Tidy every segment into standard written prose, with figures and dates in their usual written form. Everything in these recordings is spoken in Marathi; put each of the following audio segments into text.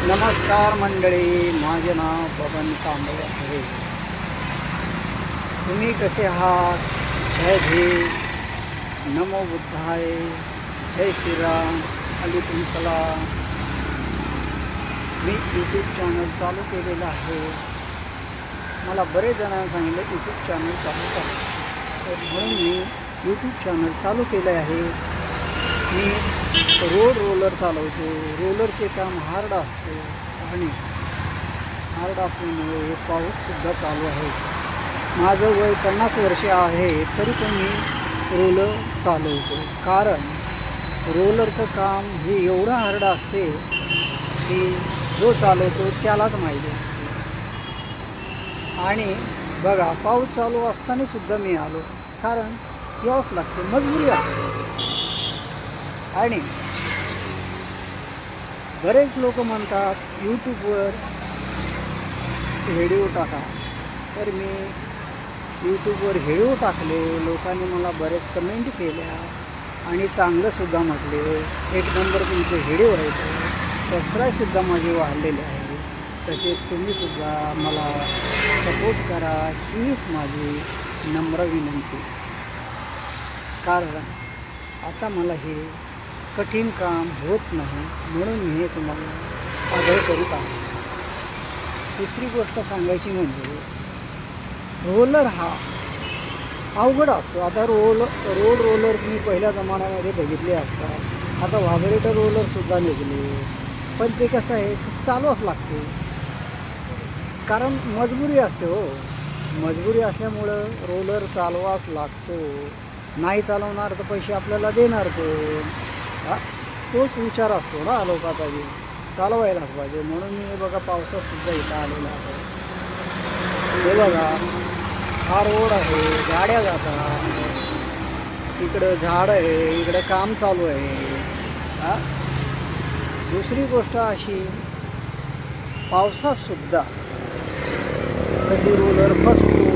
नमस्कार मंडळी, माझे नाव बबन कांबळे आहे. तुम्ही कसे आहात? जय भीम, नमो बुद्धाय, जय श्रीराम, अलीकुम सलाम. मी यूट्यूब चॅनल चालू केलेलं आहे. मला बरेच जणांनी सांगितलं यूट्यूब चॅनल चालू करा, तर म्हणून मी यूट्यूब चॅनल चालू केलं आहे. मी रोड रोलर चालवतो. रोलरचे काम हार्ड असते आणि हार्ड असल्यामुळे हे पाऊससुद्धा चालू आहे. माझं वय 50 वर्षे आहे, तरी पण मी रोलर चालवतो. कारण रोलरचं काम हे एवढं हार्ड असते की जो चालवतो त्यालाच माहिती असते. आणि बघा, पाऊस चालू असतानासुद्धा मी आलो, कारण यावंच लागते, मजबुरी असते. आणि बरेच लोक म्हणतात यूट्यूबवर व्हिडिओ टाका, तर मी यूट्यूबवर व्हिडिओ टाकले. लोकांनी मला बरेच कमेंट केल्या आणि चांगलंसुद्धा म्हटले, एक नंबर तुमचे व्हिडिओ आहेत. सबस्क्राईबसुद्धा माझे वाढलेले आहे. तसेच तुम्हीसुद्धा मला सपोर्ट करा, हीच माझी नम्र विनंती. कारण आता मला हे कठीण काम होत नाही, म्हणून मी हे तुम्हाला आग्रह करीत आहे. दुसरी गोष्ट सांगायची म्हणजे रोलर हा अवघड असतो. आता रोड रोलर मी पहिल्या जमान्यामध्ये बघितले असतात. आता व्हायब्रेटर रोलरसुद्धा निघले, पण ते कसं आहे, चालवाच लागते. कारण मजबुरी असते हो. मजबुरी असल्यामुळं रोलर चालवाच लागतो. नाही चालवणार तर पैसे आपल्याला देणार कोण? तोच विचार असतो ना लोकांचा, चालवायलाच पाहिजे. म्हणून मी बघा पावसातसुद्धा इथं आलेला आहे. हे बघा, हा रोड आहे, गाड्या जातात, इकडं झाडं आहे, इकडं काम चालू आहे. दुसरी गोष्ट अशी, पावसातसुद्धा कधी रोलर फसतो.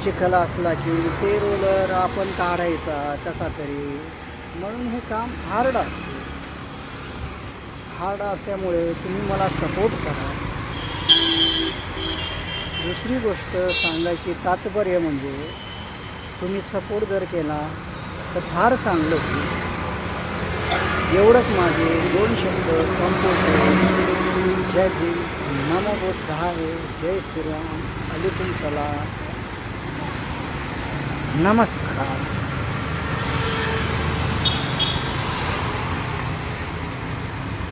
चिखल असला की ते रोलर आपण काढायचा कसा तरी. म्हणून हे काम हार्ड असते. हार्ड असल्यामुळे तुम्ही मला सपोर्ट करा. दुसरी गोष्ट सांगायची तात्पर्य म्हणजे, तुम्ही सपोर्ट जर केला तर फार चांगलं होईल. एवढंच माझे 2 शब्द संपवतो. जय भीम, नमो बुद्धाय, जय श्रीराम, अलीकुम सलाम, नमस्कार.